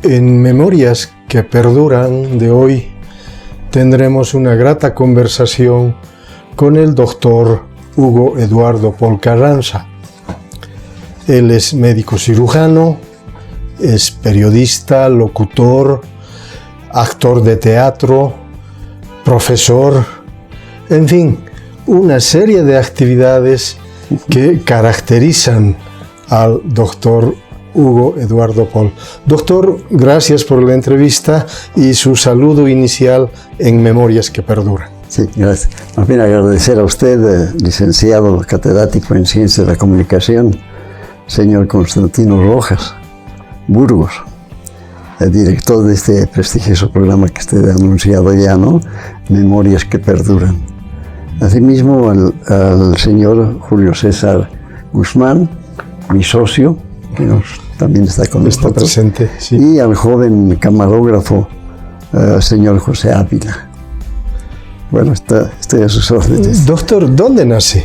En Memorias que Perduran de hoy tendremos una grata conversación con el doctor Hugo Eduardo Pol Carranza. Él es médico cirujano, es periodista, locutor, actor de teatro, profesor, en fin, una serie de actividades que caracterizan al doctor Hugo Eduardo Pol. Doctor, gracias por la entrevista y su saludo inicial en Memorias que Perduran. Sí, gracias. Más bien agradecer a usted, licenciado catedrático en Ciencias de la Comunicación, señor Constantino Rojas Burgos, el director de este prestigioso programa que usted ha anunciado ya, ¿no? Memorias que Perduran. Asimismo al señor Julio César Guzmán, mi socio, que también está con nosotros, presente, sí. Y al joven camarógrafo, señor José Ávila. Bueno, estoy a sus órdenes. Doctor, ¿dónde nace?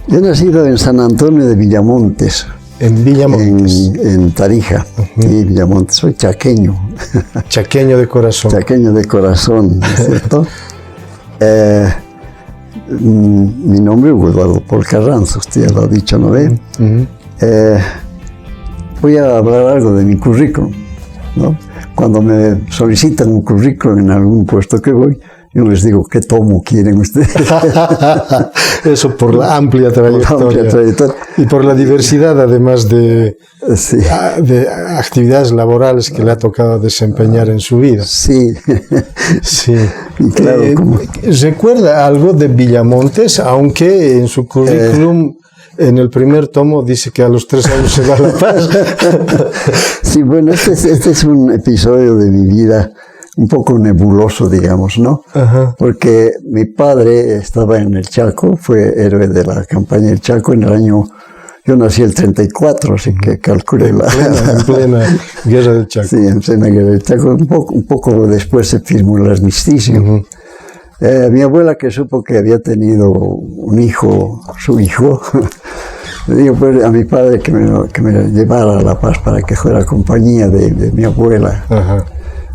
Yo he nacido en San Antonio de Villamontes. En Villamontes. En Tarija, sí, Villamontes. Soy chaqueño. Chaqueño de corazón. Chaqueño de corazón, ¿no es cierto? Mi nombre es Hugo Eduardo Pol Carranza, usted ya lo ha dicho, ¿no ve? Voy a hablar algo de mi currículum, ¿no? Cuando me solicitan un currículum en algún puesto que voy, yo les digo, ¿qué tomo quieren ustedes? Eso por la amplia trayectoria. Y por la diversidad, además de actividades laborales que le ha tocado desempeñar en su vida. Sí. Sí. Y claro, ¿recuerda algo de Villamontes? Aunque en su currículum, en el primer tomo, dice que a los 3 años se va a La Paz. Sí, bueno, este es un episodio de mi vida un poco nebuloso, digamos, ¿no? Ajá. Porque mi padre estaba en el Chaco, fue héroe de la campaña del Chaco en el año... Yo nací el 34, así que calculé en plena guerra del Chaco. Sí, en plena guerra del Chaco. Un poco después se firmó el armisticio. Mi abuela, que supo que había tenido un hijo, su hijo, le dijo pues, a mi padre que me llevara a La Paz para que fuera compañía de mi abuela. Ajá.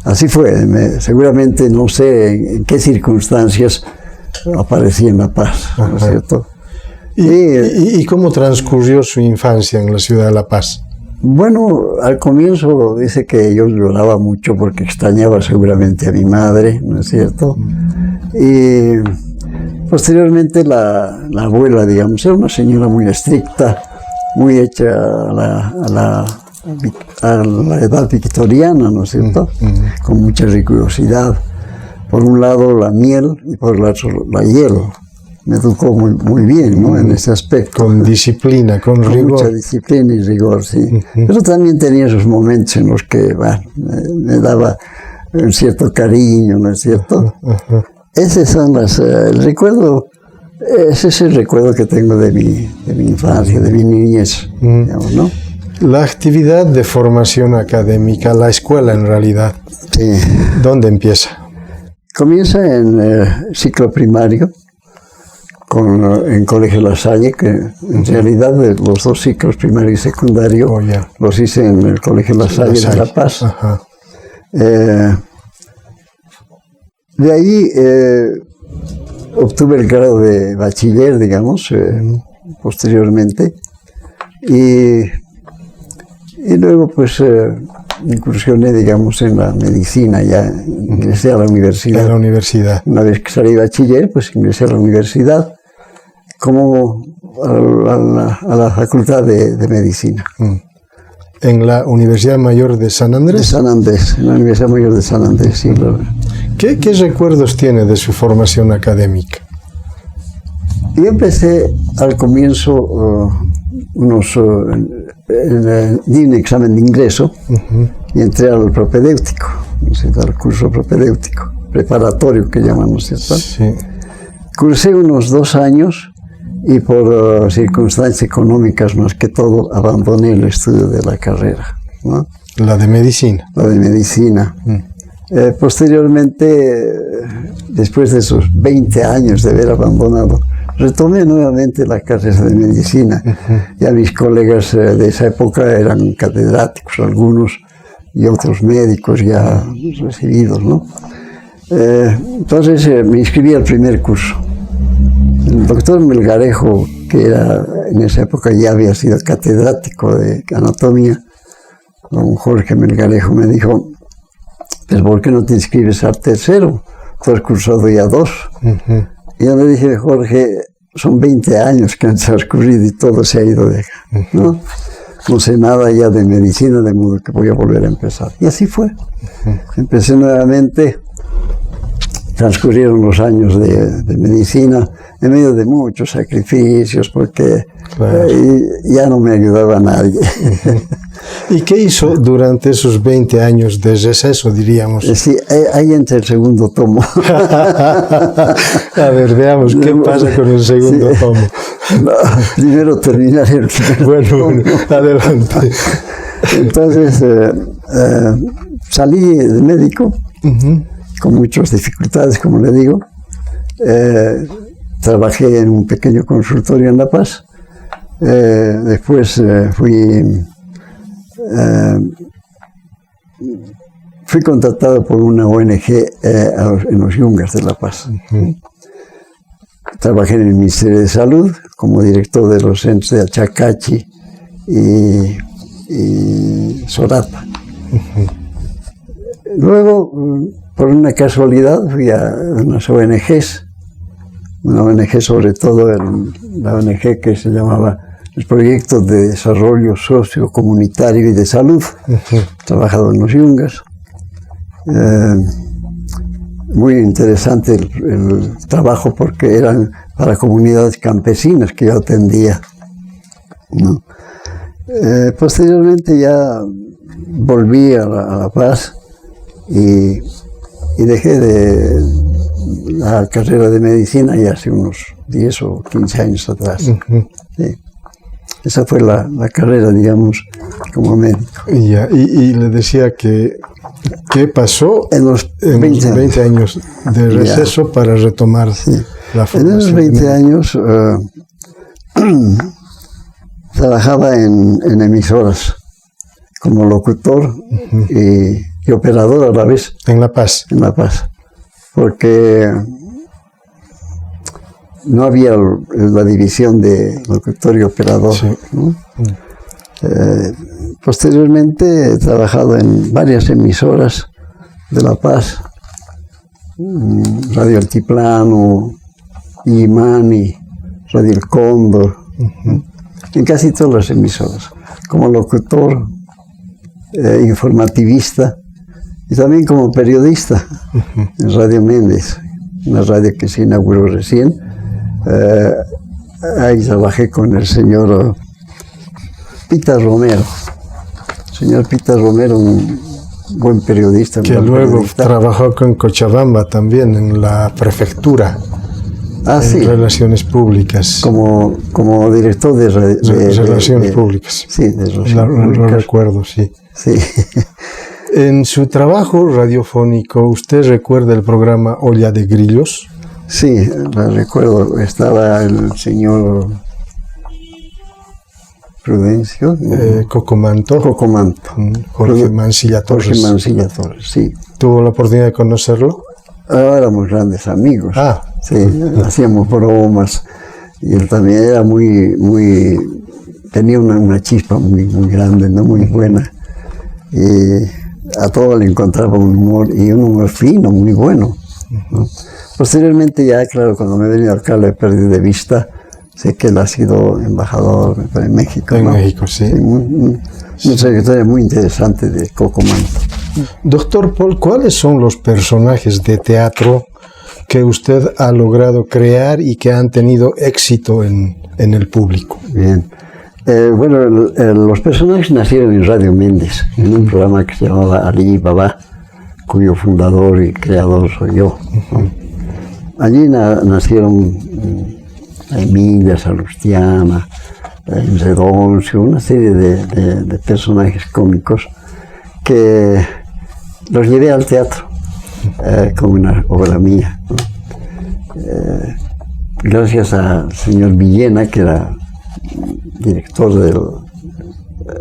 Así fue. Seguramente no sé en qué circunstancias aparecí en La Paz, ¿no es cierto? ¿Y cómo transcurrió su infancia en la ciudad de La Paz? Bueno, al comienzo dice que yo lloraba mucho porque extrañaba seguramente a mi madre, ¿no es cierto? Y posteriormente la abuela, digamos, era una señora muy estricta, muy hecha a la edad victoriana, ¿no es cierto? Con mucha rigurosidad. Por un lado la miel y por el otro la hielo. Me educó muy bien, ¿no? En ese aspecto. Con disciplina, con rigor. Mucha disciplina y rigor, sí. Pero también tenía esos momentos en los que, bueno, me daba un cierto cariño, ¿no es cierto? Esos son el recuerdo, ese es el recuerdo que tengo de mi infancia, de mi niñez, digamos, ¿no? La actividad de formación académica, la escuela en realidad, sí. ¿Dónde empieza? Comienza en el ciclo primario, en Colegio La Salle, que en realidad los 2 ciclos, primario y secundario, los hice en el Colegio La Salle de La Paz. Ajá. De ahí obtuve el grado de bachiller, digamos, posteriormente, y luego pues incursioné, digamos, en la medicina, ya ingresé a la universidad. En la universidad. Una vez que salí bachiller, pues ingresé a la universidad, como a la Facultad de Medicina. ¿En la Universidad Mayor de San Andrés? De San Andrés, en la Universidad Mayor de San Andrés, sí. ¿Qué recuerdos tiene de su formación académica? Yo empecé al comienzo di un examen de ingreso y entré al propedéutico, al curso propedéutico, preparatorio que llaman, ¿no es cierto? Sí. Cursé unos 2 años y por circunstancias económicas más que todo abandoné el estudio de la carrera, ¿no? La de medicina. La de medicina. Posteriormente, después de esos 20 años de haber abandonado, retomé nuevamente la carrera de medicina. Ya mis colegas de esa época eran catedráticos, algunos y otros médicos ya recibidos, ¿no? Entonces me inscribí al primer curso. El doctor Melgarejo, que era en esa época ya había sido catedrático de anatomía, don Jorge Melgarejo, me dijo, pues ¿por qué no te inscribes al tercero? Tú has cursado ya 2. Y yo le dije, Jorge, son 20 años que han transcurrido y todo se ha ido de acá, ¿no? No sé nada ya de medicina, de modo que voy a volver a empezar. Y así fue. Empecé nuevamente, transcurrieron los años de medicina, en medio de muchos sacrificios, porque ya no me ayudaba nadie. ¿Y qué hizo durante esos 20 años de receso, diríamos? Sí, ahí entra el segundo tomo. A ver, veamos, ¿qué pasa con el segundo tomo? No, primero terminaré el primer tomo. Bueno, adelante. Entonces, salí de médico, con muchas dificultades, como le digo. Trabajé en un pequeño consultorio en La Paz. Después fui contratado por una ONG en los Yungas de La Paz. Trabajé en el Ministerio de Salud como director de los centros de Achacachi y Sorata. Luego, por una casualidad, fui a unas ONGs, una ONG sobre todo, la ONG que se llamaba el Proyecto de Desarrollo Sociocomunitario y de Salud. Trabajado en los Yungas. Muy interesante el trabajo porque eran para comunidades campesinas que yo atendía, ¿no? Posteriormente ya volví a La Paz y dejé la carrera de medicina ya hace unos 10 o 15 años atrás. Sí. Esa fue la carrera, digamos, como médico. Y le decía que ¿qué pasó en los 20 años de receso para retomar la formación? En esos 20 años trabajaba en emisoras como locutor y operador a la vez. ¿En La Paz? En La Paz. Porque no había la división de locutor y operador, ¿no? Posteriormente he trabajado en varias emisoras de La Paz, Radio Altiplano, Imani, Radio El Cóndor, en casi todas las emisoras, como locutor, informativista y también como periodista en Radio Méndez, una radio que se inauguró recién. Ahí trabajé con el señor Pita Romero. Señor Pita Romero, un buen periodista. Que luego trabajó con Cochabamba también en la prefectura. Sí. Relaciones públicas. Como director de Relaciones Públicas. Sí, de Relaciones Públicas. Lo recuerdo, sí. Sí. En su trabajo radiofónico, ¿usted recuerda el programa Olla de Grillos? Sí, la recuerdo. Estaba el señor Prudencio. Cocomanto. Jorge Mansilla Torres. Jorge Mansilla Torres, sí. ¿Tuvo la oportunidad de conocerlo? Éramos grandes amigos. Sí, hacíamos bromas. Y él también era tenía una chispa muy grande, ¿no? Muy buena. Y a todo le encontraba un humor fino, muy bueno, ¿no? Posteriormente ya, claro, cuando me he venido acá lo he perdido de vista. Sé que él ha sido embajador en México, En ¿no? México, sí. Una secretaria muy interesante de Cocomanto. Doctor Paul, ¿cuáles son los personajes de teatro que usted ha logrado crear y que han tenido éxito en el público? Bien. Bueno, los personajes nacieron en Radio Méndez, en un programa que se llamaba Ali Baba, cuyo fundador y creador soy yo, ¿no? Allí nacieron Emilia, Salustiana, Redoncio, una serie de personajes cómicos que los llevé al teatro como una obra mía, ¿no? Gracias al señor Villena, que era director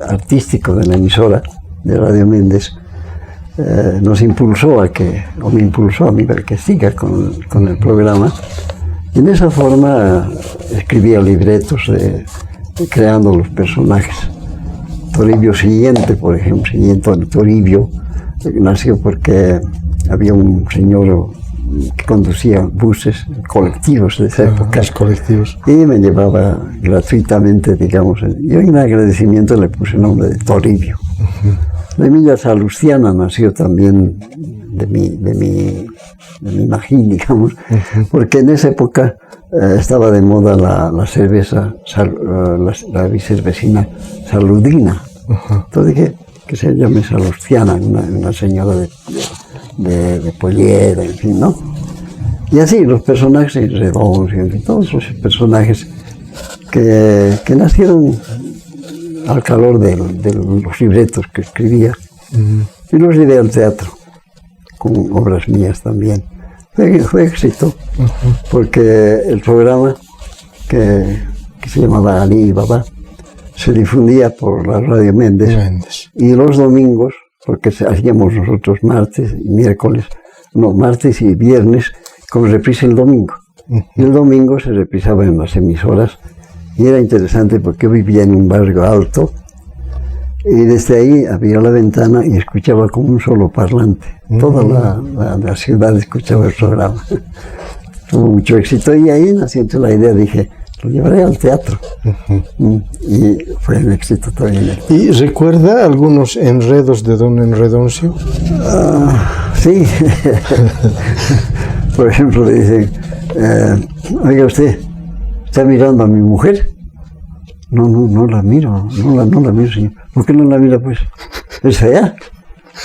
artístico de la emisora de Radio Méndez, nos impulsó me impulsó a mí para que siga con el programa. Y en esa forma escribía libretos creando los personajes. Toribio Siguiente, por ejemplo, Toribio nació porque había un señor que conducía buses, colectivos de esa época. Los colectivos. Y me llevaba gratuitamente, digamos. Yo en agradecimiento le puse el nombre de Toribio. La Emilia Salustiana nació también de mi imagen, digamos, porque en esa época estaba de moda la cerveza, la cervecina Saludina. Entonces dije que se llame Salustiana, una señora de pollera, en fin, ¿no? Y así los personajes, Redoncio, en fin, todos los personajes que nacieron al calor de los libretos que escribía, y los llevé al teatro, con obras mías también. Fue éxito, porque el programa que se llamaba Ali Baba se difundía por la Radio Méndez. Y los domingos, porque hacíamos nosotros martes y viernes, con reprise el domingo. Y el domingo se reprisaba en las emisoras, y era interesante porque yo vivía en un barrio alto, y desde ahí abría la ventana y escuchaba como un solo parlante. Toda la ciudad escuchaba el programa. Tuvo mucho éxito, y ahí nació la idea, dije, lo llevaré al teatro. Y fue un éxito también. ¿Y recuerda algunos enredos de don Enredoncio? Sí. Por ejemplo, le dicen, oiga usted, ¿está mirando a mi mujer? No la miro, no la miro, señor. ¿Por qué no la mira, pues? ¿Es fea?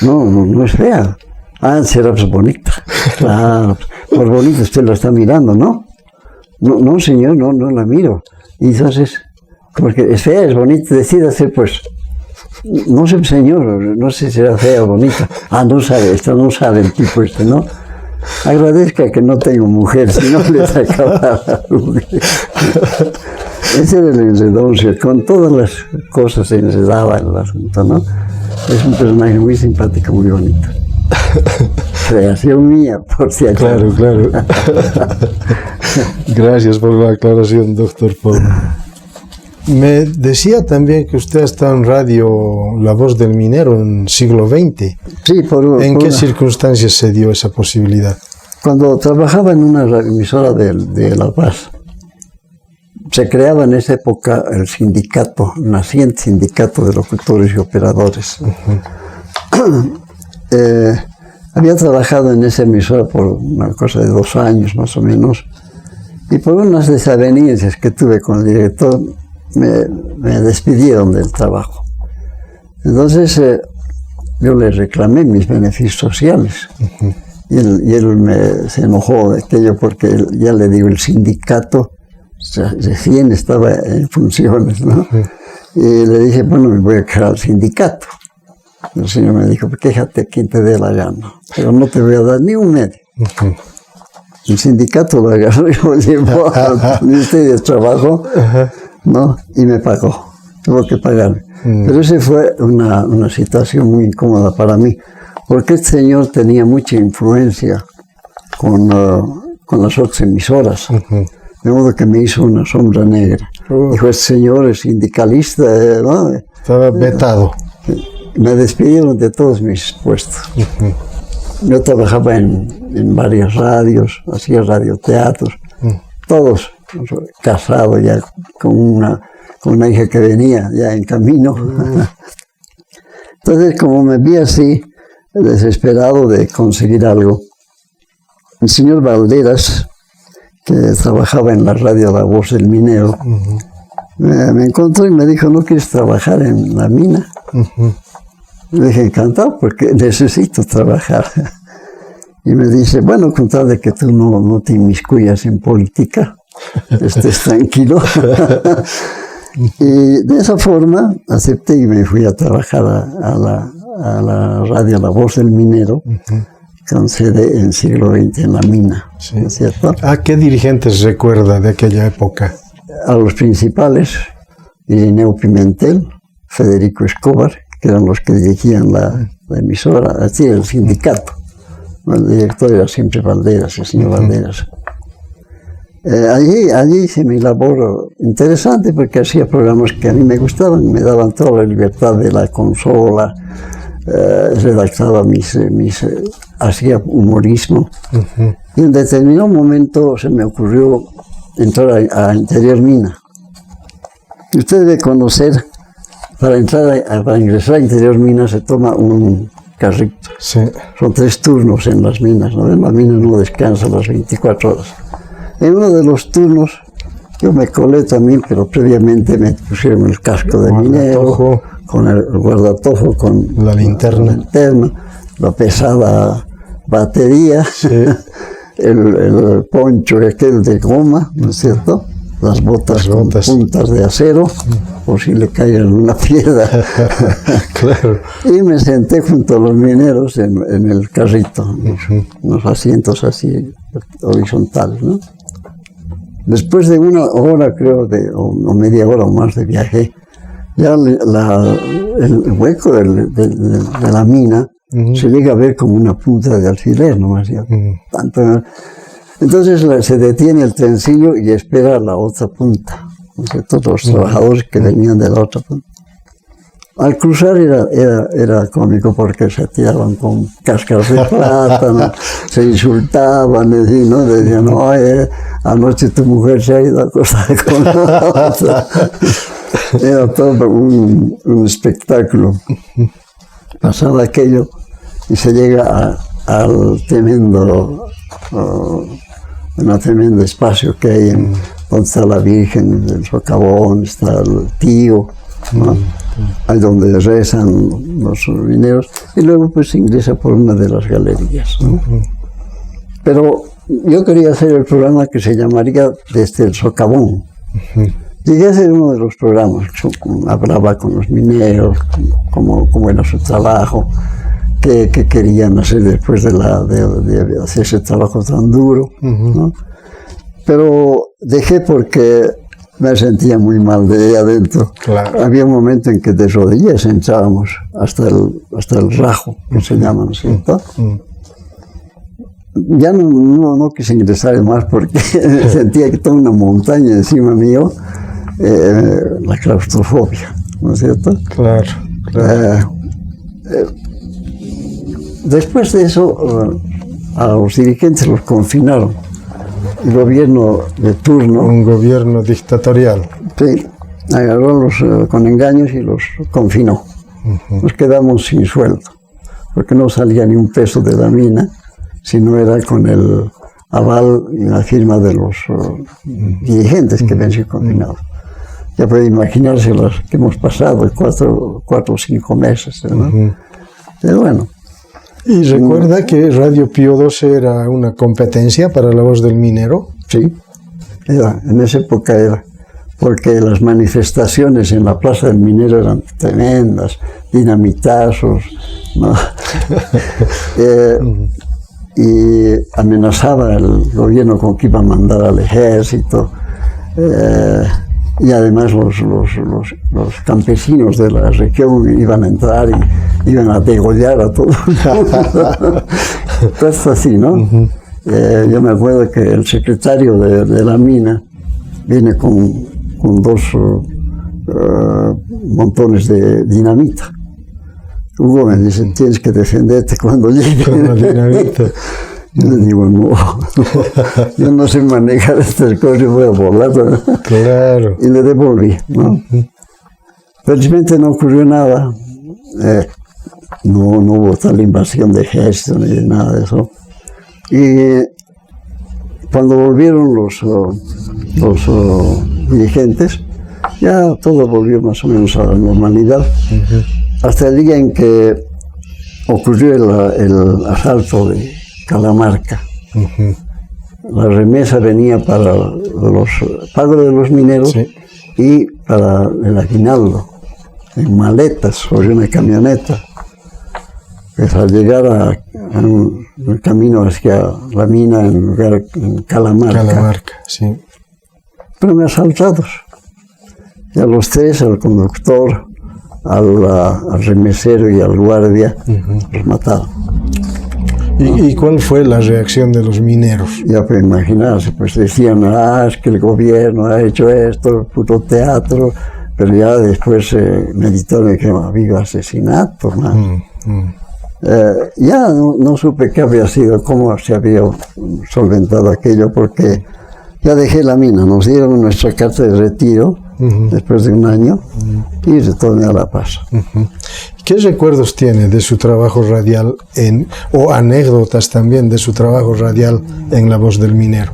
No es fea. Ah, será pues bonita. Claro, por bonita usted la está mirando, ¿no? No, señor, no la miro. Y entonces, porque es fea, es bonita, decídase, pues. No sé, señor, no sé si será fea o bonita. Ah, no sabe, no sabe el tipo ¿no? Agradezca que no tengo mujer, si no le sacaba la mujer. Ese era el Enredoncio, con todas las cosas se enredaba el asunto, ¿no? Es un personaje muy simpático, muy bonito. Creación mía, por si acaso. Claro. Gracias por la aclaración, doctor Paul. Me decía también que usted ha estado en radio La Voz del Minero en siglo XX. Sí, ¿En qué circunstancias se dio esa posibilidad? Cuando trabajaba en una emisora de La Paz, se creaba en esa época el sindicato, naciente sindicato de locutores y operadores. Había trabajado en esa emisora por una cosa de 2 años más o menos, y por unas desavenencias que tuve con el director, me despidieron del trabajo. Entonces yo le reclamé mis beneficios sociales. Y él se enojó de aquello porque ya le digo, el sindicato recién estaba en funciones, ¿no? Y le dije, bueno, me voy a quedar al sindicato. El señor me dijo, quéjate quien te dé la gana, pero no te voy a dar ni un medio. El sindicato lo agarró y lo llevó al Ministerio de Trabajo, ¿no? Y me pagó, tuvo que pagarme. Pero esa fue una situación muy incómoda para mí, porque este señor tenía mucha influencia con las otras emisoras, de modo que me hizo una sombra negra. Dijo, este señor es sindicalista, ¿no? Estaba vetado. Me despidieron de todos mis puestos. Yo trabajaba en varias radios, hacía radioteatros, todos casado ya con una hija que venía ya en camino. Entonces, como me vi así, desesperado de conseguir algo, el señor Valderas, que trabajaba en la radio La Voz del Minero, me encontró y me dijo, ¿no quieres trabajar en la mina? Le dije, encantado, porque necesito trabajar. Y me dice, bueno, con tal de que tú no te inmiscuyas en política, estés tranquilo. Y de esa forma acepté y me fui a trabajar a la radio La Voz del Minero, con sede en siglo XX en la mina, sí. ¿No es cierto? ¿A qué dirigentes recuerda de aquella época? A los principales, Irineo Pimentel, Federico Escobar, que eran los que dirigían emisora, así el sindicato. El director era siempre Valderas, el señor Valderas. Allí hice mi labor interesante porque hacía programas que a mí me gustaban, me daban toda la libertad de la consola, redactaba hacía humorismo. Y en determinado momento se me ocurrió entrar a Interior Mina. Y usted debe conocer, para ingresar a Interior Mina se toma un carrito. Sí. Son 3 turnos en las minas, ¿no? En las minas no descansa las 24 horas. En uno de los turnos yo me colé también, pero previamente me pusieron el casco de minero, con el guardatojo, con la linterna, la pesada batería, sí. el poncho aquel de goma, ¿no es cierto? Las botas con puntas de acero, por si le cae una piedra. Claro. Y me senté junto a los mineros en el carrito, unos asientos así horizontales, ¿no? Después de una hora, creo, o media hora o más de viaje, ya el hueco de la mina se llega a ver como una punta de alfiler, nomás. Tanto, entonces se detiene el trencillo y espera la otra punta, ¿no es cierto? Los trabajadores que venían de la otra punta. Al cruzar era cómico porque se tiraban con cáscaras de plátano, se insultaban, ¿no? Decían, oye, anoche tu mujer se ha ido a acostar con la otra. Era todo un espectáculo. Pasaba aquello y se llega al tremendo espacio que hay donde está la Virgen del Socavón, está el tío, ¿no? Ahí donde rezan los mineros, y luego pues se ingresa por una de las galerías, ¿no? Pero yo quería hacer el programa que se llamaría Desde el Socavón. Llegué a hacer uno de los programas, hablaba con los mineros, cómo era su trabajo, qué querían hacer después de hacer ese trabajo tan duro, ¿no? Pero dejé porque me sentía muy mal de ahí adentro. Claro. Había un momento en que de rodillas entrábamos hasta el rajo, que se llama, ¿no es cierto? Ya no quise ingresar más porque sentía que toda una montaña encima mío, la claustrofobia, ¿no es cierto? Claro, claro. Después de eso, a los dirigentes los confinaron. El gobierno de turno. Un gobierno dictatorial. Sí, agarró con engaños y los confinó. Nos quedamos sin sueldo, porque no salía ni un peso de la mina, sino era con el aval y la firma de los dirigentes que habían sido confinados. Ya puede imaginarse las que hemos pasado, 4 o 5 meses, ¿no? Pero bueno. ¿Y recuerda que Radio Pío XII era una competencia para la voz del minero? Sí, en esa época era, porque las manifestaciones en la Plaza del Minero eran tremendas, dinamitazos, ¿no? Y amenazaba el gobierno con que iba a mandar al ejército. Y además los campesinos de la región iban a entrar y iban a degollar a todo el mundo. Cosas así, ¿no? Yo me acuerdo que el secretario de la mina viene con 2 montones de dinamita. Hugo me dice, tienes que defenderte cuando llegue. Con la dinamita. Yo le digo, no, yo no sé manejar estas cosas, voy a volar. Claro. Y le devolví, ¿no? Felizmente no ocurrió nada. No hubo tal invasión de ejército ni nada de eso. Y cuando volvieron los dirigentes, ya todo volvió más o menos a la normalidad. Hasta el día en que ocurrió el asalto de Calamarca. La remesa venía para los pagos de los mineros, sí, y para el aguinaldo, en maletas sobre una camioneta. Pues al llegar en el camino hacia la mina en Calamarca, sí. Fueron asaltados. Y a los 3, al conductor, al remesero y al guardia, los mataba. ¿Y cuál fue la reacción de los mineros? Ya pueden imaginarse, pues decían, es que el gobierno ha hecho esto, puro teatro, pero ya después meditaron que había asesinato, ¿no? Ya no supe qué había sido, cómo se había solventado aquello, porque ya dejé la mina, nos dieron nuestra carta de retiro después de un año y retorné a La Paz. ¿Qué recuerdos tiene de su trabajo radial o anécdotas también de su trabajo radial en La Voz del Minero?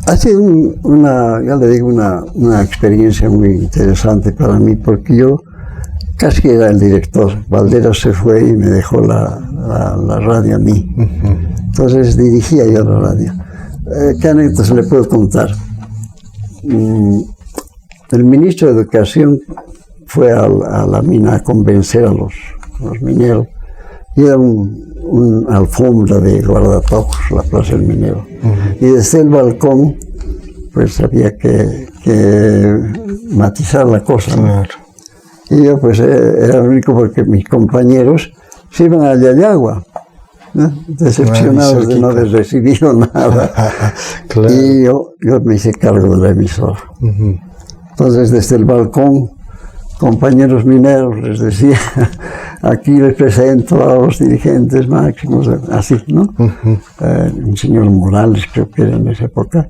Ha sido una experiencia muy interesante para mí, porque yo casi era el director. Valderas se fue y me dejó la radio a mí. Entonces dirigía yo la radio. ¿Qué anécdotas le puedo contar? El ministro de Educación fue a la mina a convencer a los mineros. Y era un alfombra de guardatojos, la Plaza del Minero. Y desde el balcón, pues había que matizar la cosa, ¿no? Claro. Y yo pues era el único, porque mis compañeros se iban a Yayagua, ¿no? Decepcionados de no haber recibido nada. Claro. Y yo me hice cargo de la emisora. Entonces desde el balcón, compañeros mineros, les decía, aquí les presento a los dirigentes máximos, así, ¿no? Un señor Morales, creo que era en esa época,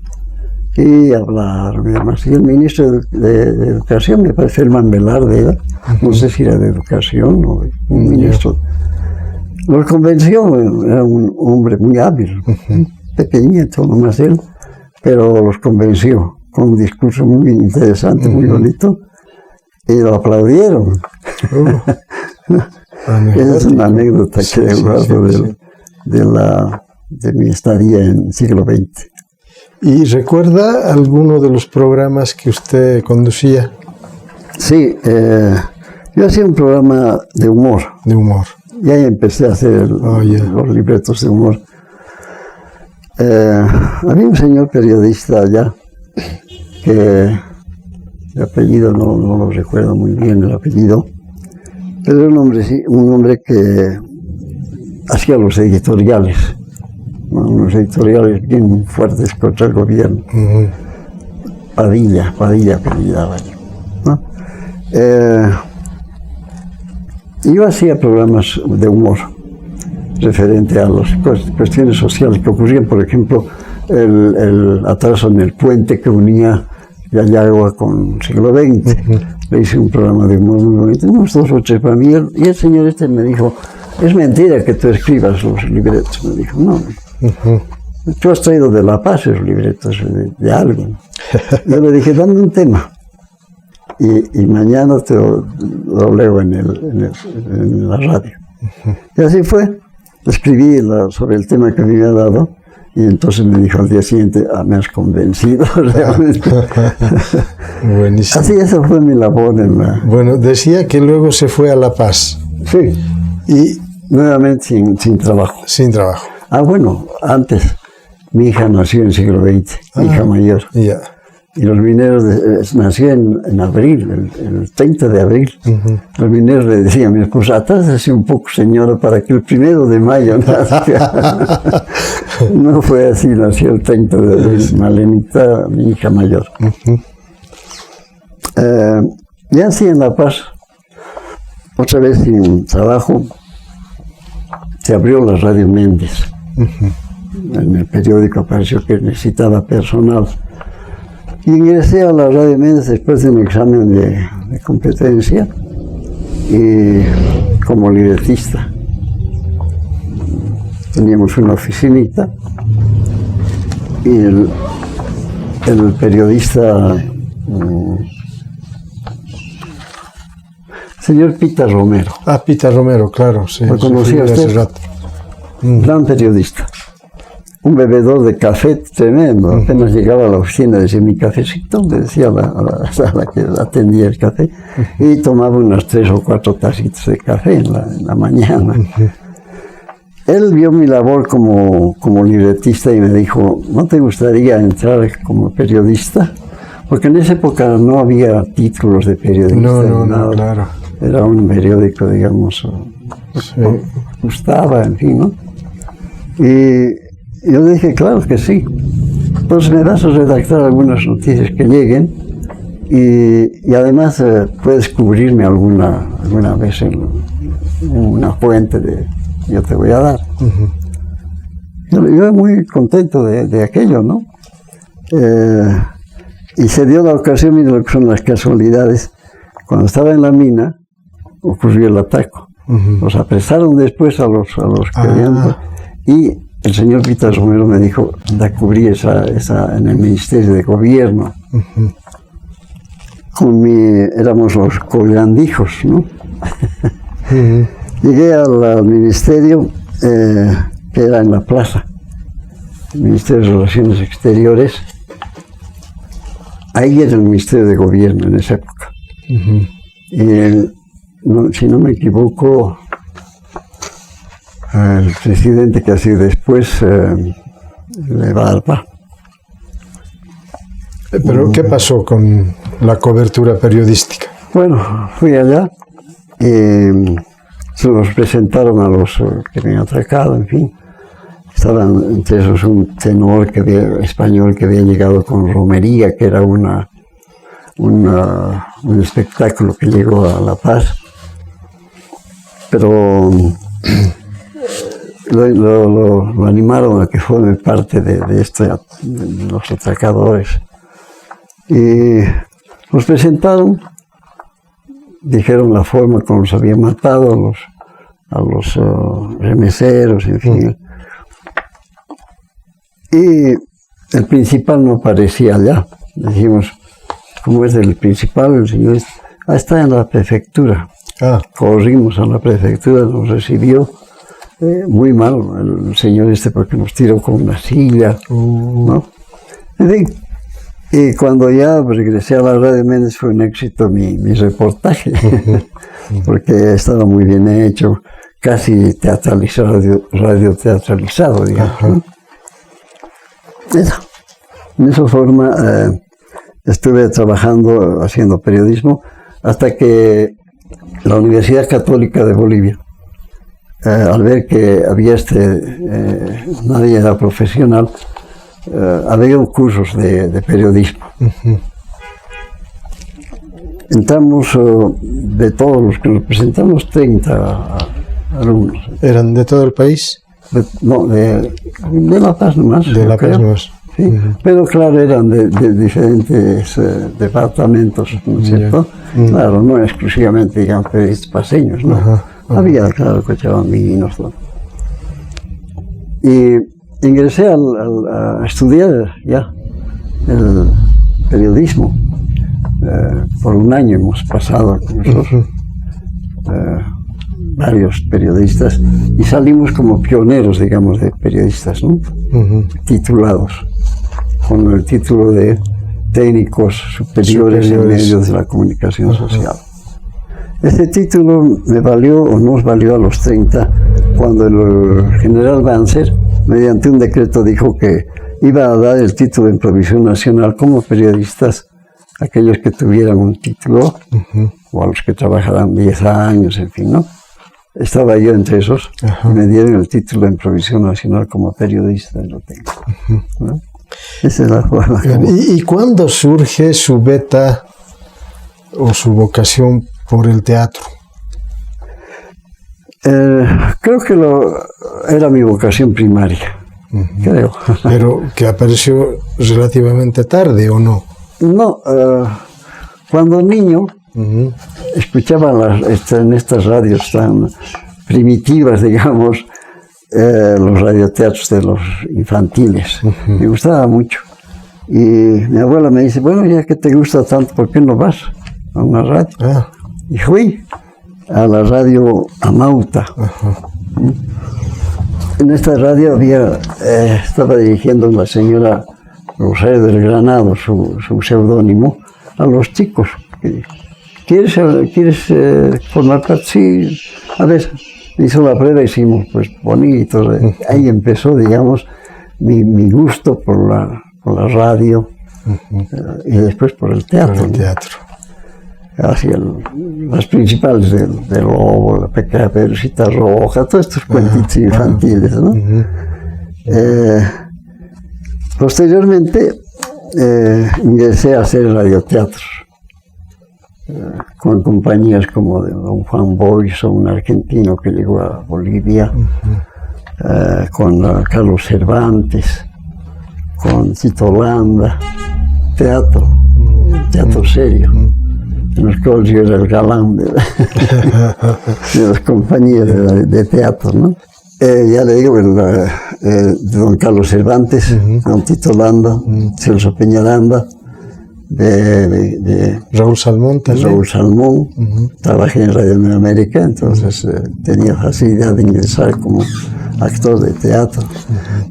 y hablaron y demás. Y el ministro de Educación, me parece Herman Velarde, era, no sé si era de Educación o un ministro, los convenció. Era un hombre muy hábil, pequeñito nomás él, pero los convenció con un discurso muy interesante, muy bonito. Y lo aplaudieron. Esa es una anécdota que guardo de mi estadía en el siglo XX. ¿Y recuerda alguno de los programas que usted conducía? Sí, yo hacía un programa de humor. De humor. Ya empecé a hacer los libretos de humor. Había un señor periodista allá que... el apellido no lo recuerdo muy bien, el apellido, pero era un hombre que hacía los editoriales, ¿no? Unos editoriales bien fuertes contra el gobierno. Padilla apellidaba yo, ¿no? Yo hacía programas de humor referente a las cuestiones sociales que ocurrían, por ejemplo, el atraso en el puente que unía Yayagua con el siglo XX. Le hice un programa de humor muy bonito, unos 2 o 3 para mí, y el señor me dijo, es mentira que tú escribas los libretos. Me dijo, no, tú has traído de La Paz los libretos de algo. Yo le dije, dame un tema, y mañana te lo leo en la radio. Y así fue. Escribí sobre el tema que me había dado. Y entonces me dijo al día siguiente, me has convencido realmente. Buenísimo. Así, esa fue mi labor en la... Bueno, decía que luego se fue a La Paz. Sí. Y nuevamente sin trabajo. Sin trabajo. Bueno, antes, mi hija nació en el siglo XX, mi hija mayor. Ya. Y los mineros, nació en abril, el 30 de abril. Los mineros le decían a mi esposa, atrásese un poco, señora, para que el 1 de mayo nazca. No fue así, nació el 30 de abril, Malenita, mi hija mayor. Ya así en La Paz, otra vez sin trabajo, se abrió la Radio Méndez. En el periódico apareció que necesitaba personal. Y ingresé a la Radio Méndez después de un examen de competencia y como libretista. Teníamos una oficinita y el periodista, señor Pita Romero. Pita Romero, claro, sí. ¿Lo conocía usted? Hace rato. Gran periodista. Un bebedor de café tremendo. Apenas llegaba a la oficina, decía mi cafecito, le decía a la que atendía el café, y tomaba unas 3 o 4 tacitas de café en la mañana. Él vio mi labor como libretista y me dijo, ¿no te gustaría entrar como periodista? Porque en esa época no había títulos de periodista. No, claro. Era un periódico, digamos, Sí. gustaba, en fin, ¿no? Y yo dije, claro que sí. Entonces me vas a redactar algunas noticias que lleguen y además puedes cubrirme alguna vez en una fuente yo te voy a dar. Yo muy contento de aquello, ¿no? Y se dio la ocasión, mira lo que son las casualidades. Cuando estaba en la mina, ocurrió el ataque. Los apresaron después a los que habían... Y el señor Pita Romero me dijo, anda a cubrir esa en el Ministerio de Gobierno. Éramos los colgandijos, ¿no? Llegué al ministerio, que era en la plaza, el Ministerio de Relaciones Exteriores. Ahí era el Ministerio de Gobierno en esa época. Y si no me equivoco, el presidente que ha sido después, Le Barba. ¿Pero qué pasó con la cobertura periodística? Bueno, fui allá y se los presentaron a los que me habían atracado, en fin. Estaban entre esos un tenor español que había llegado con romería, que era un espectáculo que llegó a La Paz. Pero lo animaron a que forme parte de los atracadores. Y los presentaron, dijeron la forma como los habían matado a los remeseros, en fin. Y el principal no aparecía allá. Dijimos, ¿cómo es el principal? El señor está en la prefectura. Corrimos a la prefectura, nos recibió muy mal el señor porque nos tiró con una silla, ¿no? En fin, y cuando ya regresé a la Radio Méndez fue un éxito mi reportaje, porque estaba muy bien hecho, casi teatralizado, radioteatralizado, digamos, ¿no? En esa forma estuve trabajando, haciendo periodismo, hasta que la Universidad Católica de Bolivia, al ver que había nadie era profesional, había cursos de periodismo. Entramos, de todos los que nos presentamos, 30 alumnos. ¿Eran de todo el país? No, de La Paz nomás. De La Paz nomás. Sí, pero claro, eran de diferentes departamentos, ¿no es cierto? Claro, no exclusivamente, digamos, periodistas paseños, ¿no? Había, claro, cochabambinos, todo. Y ingresé a estudiar ya el periodismo. Por un año hemos pasado con nosotros, varios periodistas, y salimos como pioneros, digamos, de periodistas, ¿no? Titulados, con el título de técnicos superiores en medios de la comunicación social. Este título me valió, o nos valió a los 30, cuando el general Banzer, mediante un decreto, dijo que iba a dar el título en provisión nacional como periodistas a aquellos que tuvieran un título, o a los que trabajaran 10 años, en fin, ¿no? Estaba yo entre esos, y me dieron el título en provisión nacional como periodista, lo tengo, ¿no? Esa es la forma. ¿Y cuándo surge su beta o su vocación por el teatro? Creo que era mi vocación primaria, creo. Pero que apareció relativamente tarde, ¿o no? No, cuando niño escuchaba en estas radios tan primitivas, digamos, los radioteatros de los infantiles. Me gustaba mucho. Y mi abuela me dice, bueno, ya que te gusta tanto, ¿por qué no vas a una radio? Y fui a la radio Amauta. En esta radio estaba dirigiendo la señora Rosario del Granado, su seudónimo, a los chicos. ¿Quieres formar parte? Sí, a ver, hizo la prueba, hicimos pues bonito. Ahí empezó, digamos, mi gusto por la radio, y después por el teatro. Por el teatro. Hacia las principales del Lobo, La Caperucita Roja, todos estos cuentitos infantiles, ¿no? Posteriormente ingresé a hacer radioteatros con compañías como de don Juan Boyso, un argentino que llegó a Bolivia, con Carlos Cervantes, con Tito Landa, teatro serio, en los cuales yo era el galán de las compañías de teatro, ¿no? Ya le digo, de don Carlos Cervantes, don Tito Landa, Celso Peñaranda, de Raúl Salmón también. Raúl Salmón, trabajé en Radio Nueva América, entonces tenía facilidad de ingresar como actor de teatro.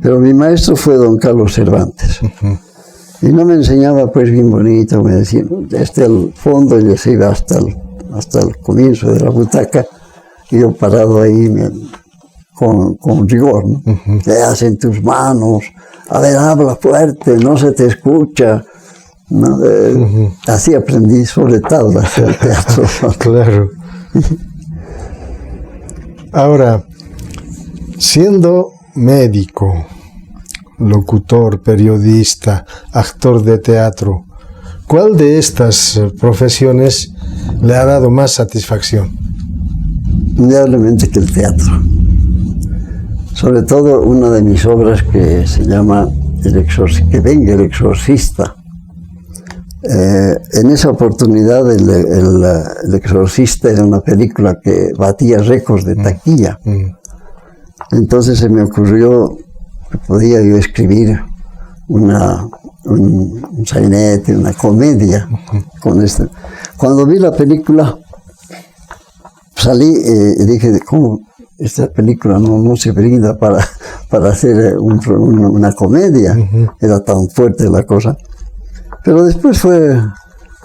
Pero mi maestro fue don Carlos Cervantes. Y no me enseñaba pues bien bonito, me decía, desde el fondo y se iba hasta el comienzo de la butaca, y yo parado ahí con rigor, ¿no? ¿Qué hacen tus manos? A ver, habla fuerte, no se te escucha. ¿No? Así aprendí sobre tabla el teatro. Claro. Ahora, siendo médico, locutor, periodista, actor de teatro, ¿cuál de estas profesiones le ha dado más satisfacción? Indudablemente que el teatro. Sobre todo una de mis obras que se llama Que venga el exorcista. En esa oportunidad el exorcista era una película que batía récords de taquilla. Entonces se me ocurrió que podía yo escribir un sainete, una comedia con esto. Cuando vi la película salí y dije, ¿cómo esta película no se brinda para hacer una comedia? Era tan fuerte la cosa. Pero después fue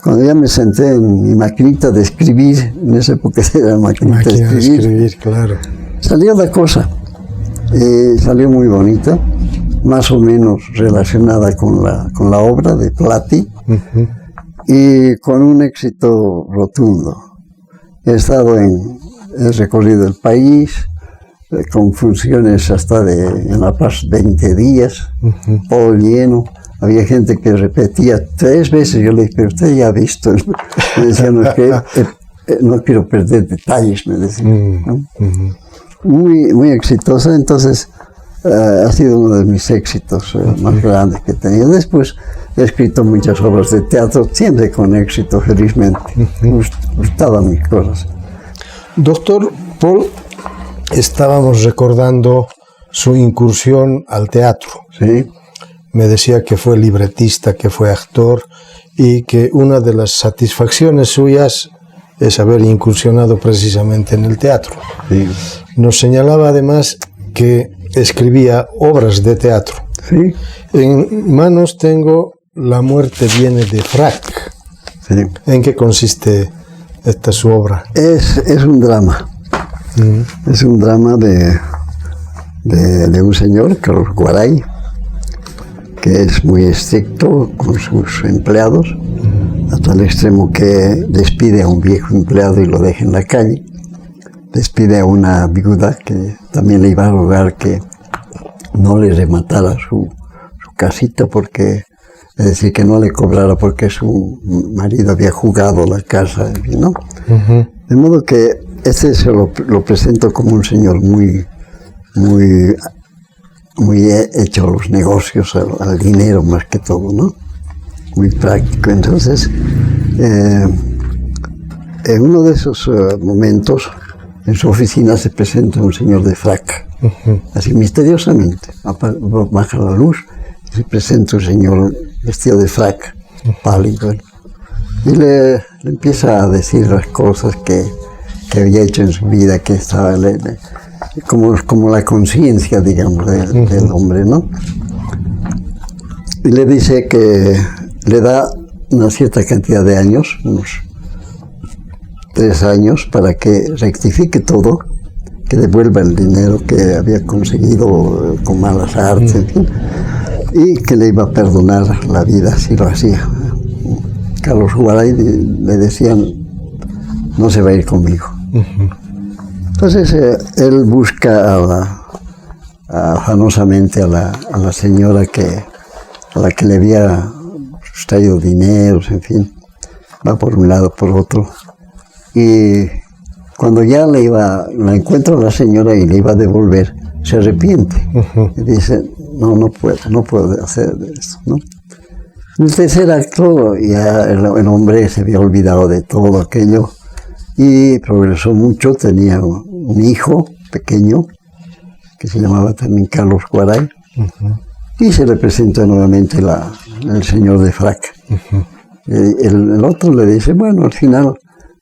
cuando ya me senté en mi maquinita de escribir, en esa época era máquina de escribir, claro. Salió la cosa, salió muy bonita, más o menos relacionada con la obra de Platti, y con un éxito rotundo. He recorrido el país, con funciones hasta en La Paz 20 días, todo lleno. Había gente que repetía 3 veces, yo le dije, pero usted ya ha visto. Me decían, no quiero perder detalles, me decían. ¿No? Muy, muy exitosa, entonces ha sido uno de mis éxitos más grandes que he tenido. Después he escrito muchas obras de teatro, siempre con éxito, felizmente. Gustaban mis cosas. Doctor Paul, estábamos recordando su incursión al teatro. Sí. Me decía que fue libretista, que fue actor y que una de las satisfacciones suyas es haber incursionado precisamente en el teatro. Sí. Nos señalaba además que escribía obras de teatro. Sí. En manos tengo La muerte viene de Frac. Sí. ¿En qué consiste esta su obra? Es un drama. Es un drama de un señor, Carlos Guaray, que es muy estricto con sus empleados, hasta el extremo que despide a un viejo empleado y lo deja en la calle. Despide a una viuda que también le iba a rogar que no le rematara su casita, porque, es decir, que no le cobrara porque su marido había jugado la casa, ¿no? De modo que se lo presento como un señor muy hecho a los negocios, al dinero más que todo, ¿no? Muy práctico. Entonces, en uno de esos momentos, en su oficina se presenta un señor de frac, así misteriosamente, baja la luz, y se presenta un señor vestido de frac, pálido, y le empieza a decir las cosas que había hecho en su vida, que estaba como la conciencia, digamos, del hombre, ¿no? Y le dice que le da una cierta cantidad de años, unos 3 años, para que rectifique todo, que devuelva el dinero que había conseguido con malas artes, en fin. y que le iba a perdonar la vida si lo hacía. Carlos Guaray le decían, no se va a ir conmigo. Entonces él busca afanosamente a la señora a la que le había traído dineros, en fin, va por un lado, por otro. Y cuando ya la encuentra la señora y le iba a devolver, se arrepiente. Y dice, no puedo hacer esto, ¿no? En el tercer acto ya el hombre se había olvidado de todo aquello y progresó mucho, tenía un hijo pequeño que se llamaba también Carlos Guaray, y se le presenta nuevamente el señor de frac. El otro le dice, bueno, al final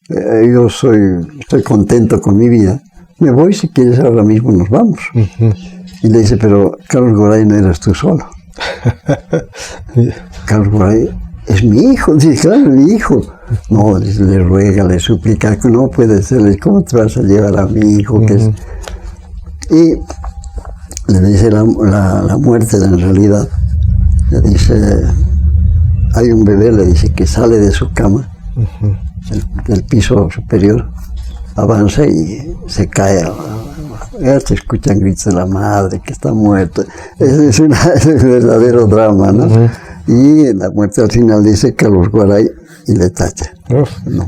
yo estoy contento con mi vida, me voy, si quieres ahora mismo nos vamos. Y le dice, pero Carlos Guaray no eras tú solo. Carlos Guaray es mi hijo. Dice, claro, mi hijo. No, le ruega, le suplica, que no puede ser, ¿cómo te vas a llevar a mi hijo? Y le dice la muerte, en realidad, le dice, hay un bebé, le dice, que sale de su cama, del piso superior, avanza y se cae. Ya se escuchan gritos de la madre que está muerta. Es un verdadero drama, ¿no? Y la muerte al final dice Carlos Guaray y le tacha. No.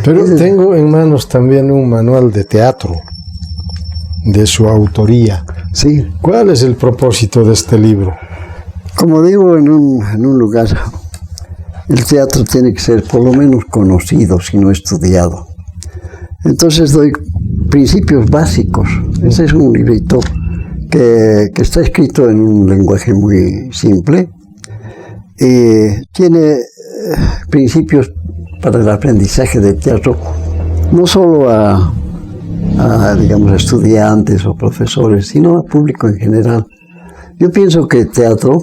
Pero tengo en manos también un manual de teatro de su autoría. Sí. ¿Cuál es el propósito de este libro? Como digo en un lugar, el teatro tiene que ser por lo menos conocido, si no estudiado. Entonces doy principios básicos. Este es un librito que está escrito en un lenguaje muy simple y tiene principios para el aprendizaje de teatro, no solo a digamos, estudiantes o profesores, sino al público en general. Yo pienso que el teatro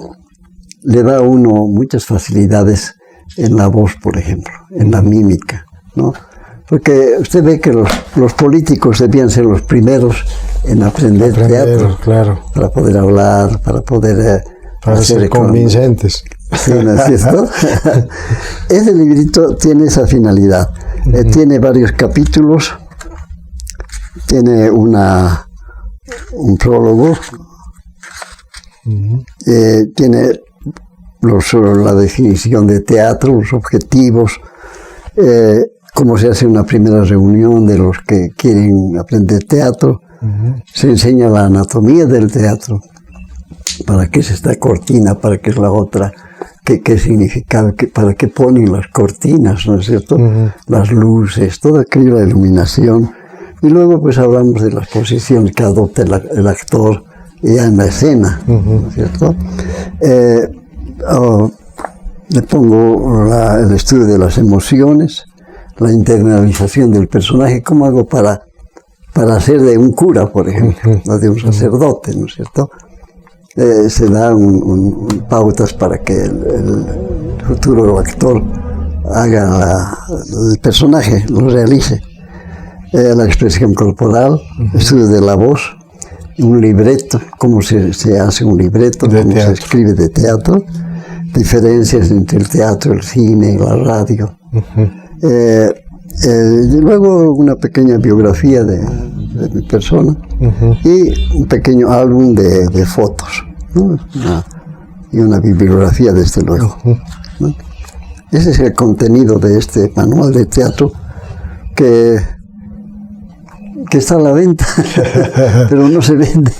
le da a uno muchas facilidades en la voz, por ejemplo, en la mímica, ¿no? Porque usted ve que los políticos debían ser los primeros en aprender teatro, claro, para poder hablar, para poder para ser convincentes. Sí, ¿no es cierto? Ese librito tiene esa finalidad. Tiene varios capítulos, tiene un prólogo, tiene la definición de teatro, los objetivos, cómo se hace una primera reunión de los que quieren aprender teatro. Se enseña la anatomía del teatro, para qué es esta cortina, para qué es la otra, qué significa, para qué ponen las cortinas, ¿no es cierto? Las luces, toda aquella la iluminación. Y luego pues hablamos de las posiciones que adopta el actor ya en la escena, ¿no es cierto? Le pongo el estudio de las emociones, la internalización del personaje, cómo hago para hacer de un cura, por ejemplo, no de un sacerdote, ¿no es cierto? Se dan pautas para que el futuro actor haga el personaje, lo realice. La expresión corporal, estudio de la voz, un libreto, cómo se hace un libreto, cómo se escribe de teatro, diferencias entre el teatro, el cine, la radio. Luego una pequeña biografía de mi persona y un pequeño álbum de fotos, ¿no? Y una bibliografía, desde luego, ¿no? Ese es el contenido de este manual de teatro que está a la venta, pero no se vende.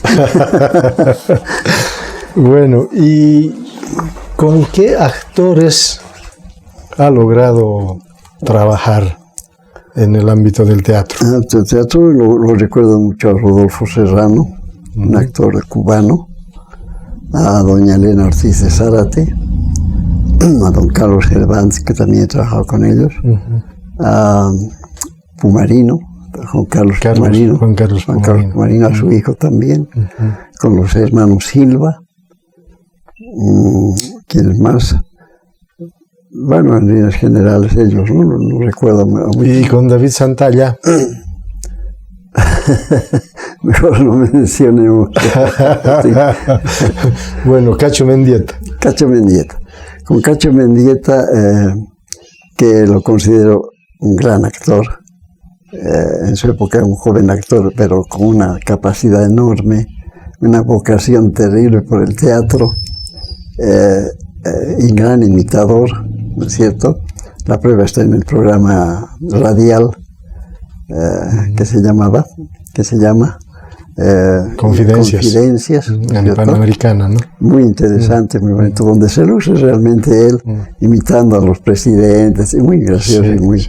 Bueno, ¿y con qué actores ha logrado trabajar en el ámbito del teatro? El teatro lo recuerdo mucho a Rodolfo Serrano, un actor cubano, a doña Elena Ortiz de Zárate, a don Carlos Gervans, que también he trabajado con ellos, a Pumarino, Juan Carlos Pumarino, a su hijo también, con los hermanos Silva. ¿Quiénes más? Bueno, en líneas generales ellos, no recuerdo mucho. ¿Y con David Santalla? Mejor no mencionemos. Sí. Bueno, Cacho Mendieta. Cacho Mendieta. Con Cacho Mendieta, que lo considero un gran actor, en su época un joven actor, pero con una capacidad enorme, una vocación terrible por el teatro, y gran imitador, ¿no es cierto? La prueba está en el programa radial que se llama Confidencias, en Panamericana, ¿no? Muy interesante, muy bonito, donde se luce realmente él imitando a los presidentes, muy gracioso y muy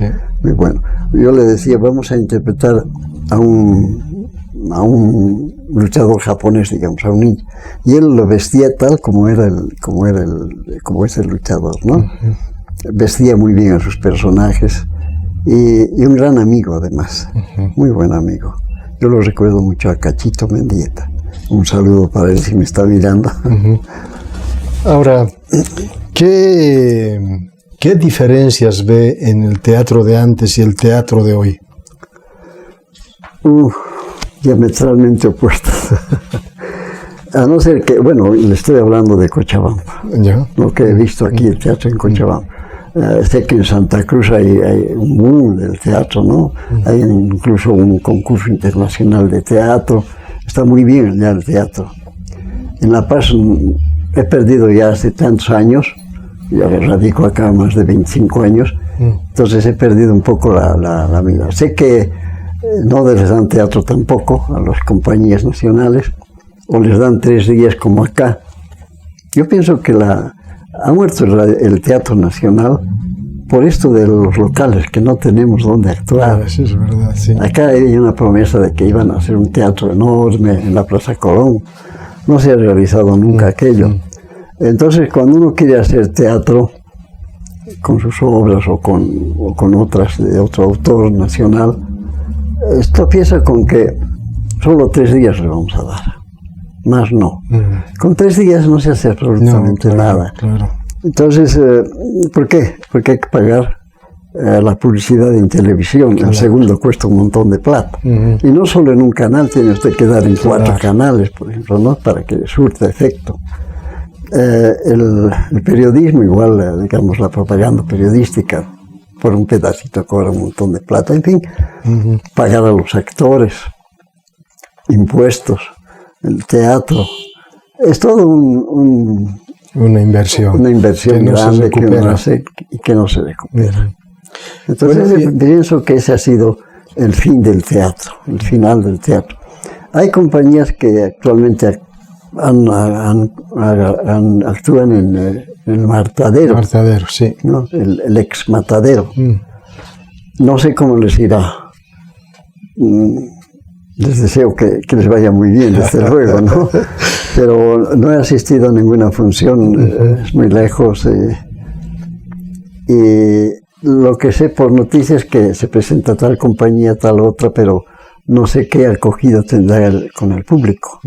bueno. Yo le decía, vamos a interpretar a un luchador japonés, digamos, a un ninja, y él lo vestía tal como es el luchador, ¿no? Vestía muy bien a sus personajes y un gran amigo además, muy buen amigo. Yo lo recuerdo mucho a Cachito Mendieta. Un saludo para él si me está mirando. Ahora, ¿qué diferencias ve en el teatro de antes y el teatro de hoy? Diametralmente opuestas. A no ser que, bueno, le estoy hablando de Cochabamba. ¿Ya? Lo que he visto aquí, el teatro en Cochabamba. Sé que en Santa Cruz hay un boom del teatro, ¿no? Hay incluso un concurso internacional de teatro. Está muy bien ya el teatro. En La Paz he perdido ya hace tantos años, ya radico acá más de 25 años, entonces he perdido un poco la mirada. Sé que no les dan teatro tampoco a las compañías nacionales, o les dan 3 días como acá. Yo pienso que ha muerto el teatro nacional por esto de los locales, que no tenemos dónde actuar. Eso es verdad, sí. Acá hay una promesa de que iban a hacer un teatro enorme en la Plaza Colón. No se ha realizado nunca aquello. Entonces, cuando uno quiere hacer teatro con sus obras o con otras de otro autor nacional, esto empieza con que solo 3 días le vamos a dar. Más no. Con 3 días no se hace absolutamente nada. Claro. Entonces, ¿por qué? Porque hay que pagar la publicidad en televisión. Claro. El segundo cuesta un montón de plata. Y no solo en un canal, tiene usted que dar en 4 canales, por ejemplo, ¿no? Para que surta efecto. El periodismo, igual, digamos, la propaganda periodística, por un pedacito cobra un montón de plata. En fin, pagar a los actores, impuestos, el teatro, es todo una inversión grande que uno hace y que no se recupera. Entonces pienso que ese ha sido el fin del teatro, el final del teatro. Hay compañías que actualmente actúan en el Matadero. Matadero, sí. ¿No? El ex Matadero. No sé cómo les irá. Les deseo que les vaya muy bien, desde luego, ¿no? Pero no he asistido a ninguna función, es muy lejos. Y lo que sé por noticias es que se presenta tal compañía, tal otra, pero no sé qué acogida tendrá con el público.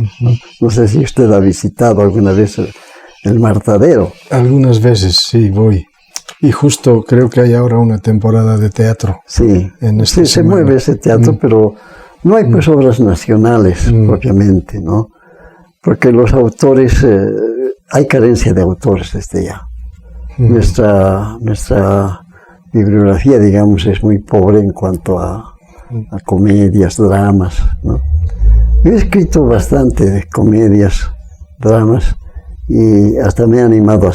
No sé si usted ha visitado alguna vez el Matadero. Algunas veces, sí, voy. Y justo creo que hay ahora una temporada de teatro. Sí, se mueve ese teatro, pero no hay pues obras nacionales propiamente, ¿no? Porque los autores, hay carencia de autores desde ya. Nuestra bibliografía, digamos, es muy pobre en cuanto a comedias, dramas, ¿no? Yo he escrito bastante de comedias, dramas, y hasta me he animado a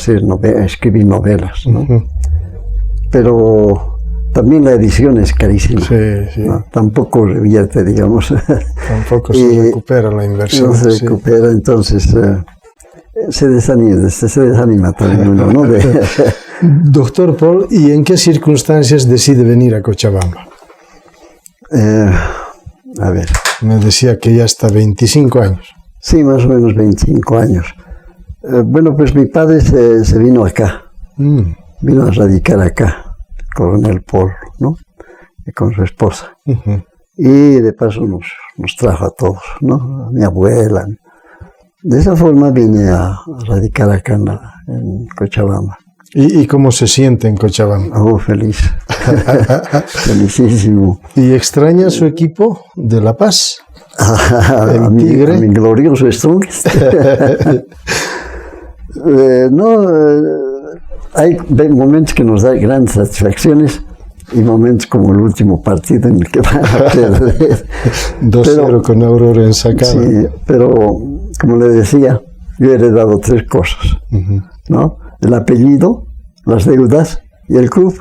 escribir novelas, ¿no? Pero también la edición es carísima. Sí. ¿No? Tampoco revierte, digamos. Tampoco se recupera la inversión. No se recupera, entonces se desanima también uno, ¿no? Doctor Paul, ¿y en qué circunstancias decide venir a Cochabamba? A ver. Me decía que ya hasta 25 años. Sí, más o menos 25 años. Bueno, pues mi padre se vino acá. Vino a radicar acá. Coronel Paul, ¿no? Y con su esposa. Y de paso nos trajo a todos, ¿no? A mi abuela. De esa forma vine a radicar acá en Cochabamba. ¿Y cómo se siente en Cochabamba? Feliz. Felicísimo. ¿Y extraña su equipo de La Paz? A mi glorioso Strongest. Hay momentos que nos dan grandes satisfacciones y momentos como el último partido en el que van a perder. 2-0 con Aurora en Sacaba. Sí, pero como le decía, yo he heredado 3 cosas, ¿no? El apellido, las deudas y el club.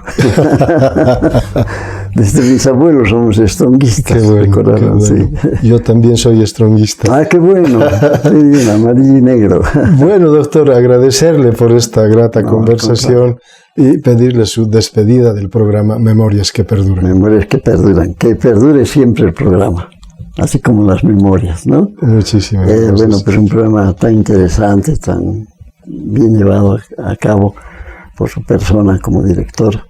Desde mis abuelos somos stronguistas. Qué bueno. Sí. Yo también soy stronguista. Ah, qué bueno. Sí, amarillo y negro. Bueno, doctor, agradecerle por esta grata conversación y pedirle su despedida del programa Memorias que Perduran. Memorias que Perduran. Que perdure siempre el programa, así como las memorias, ¿no? Muchísimas gracias. Bueno, pues un programa tan interesante, tan bien llevado a cabo por su persona como director.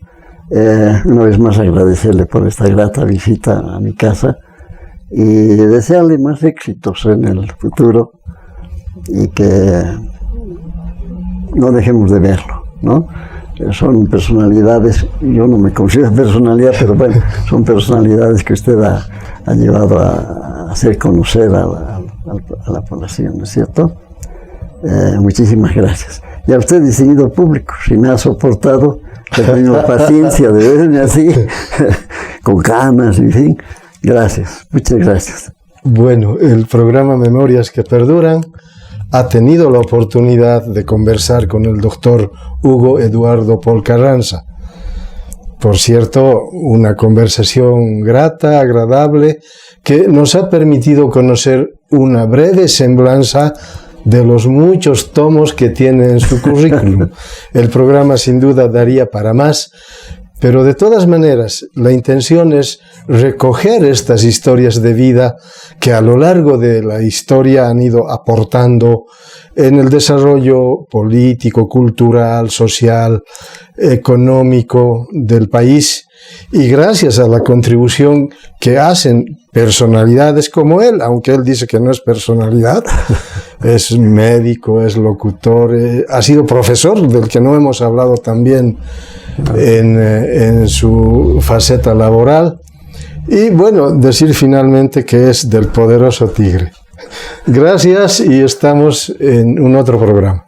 Una vez más agradecerle por esta grata visita a mi casa y desearle más éxitos en el futuro y que no dejemos de verlo, ¿no? Son personalidades, yo no me considero personalidad, pero bueno, son personalidades que usted ha llevado a hacer conocer a la población, ¿no es cierto? Muchísimas gracias. Y a usted, distinguido público, si me ha soportado, que ha tenido la paciencia de verme así, con canas, en fin. Gracias, muchas gracias. Bueno, el programa Memorias que Perduran ha tenido la oportunidad de conversar con el doctor Hugo Eduardo Pol Carranza. Por cierto, una conversación grata, agradable, que nos ha permitido conocer una breve semblanza de los muchos tomos que tiene en su currículum. El programa sin duda daría para más, pero de todas maneras la intención es recoger estas historias de vida que a lo largo de la historia han ido aportando en el desarrollo político, cultural, social, económico del país, y gracias a la contribución que hacen personalidades como él, aunque él dice que no es personalidad, es médico, es locutor, ha sido profesor, del que no hemos hablado también en su faceta laboral, y bueno, decir finalmente que es del poderoso Tigre. Gracias y estamos en un otro programa.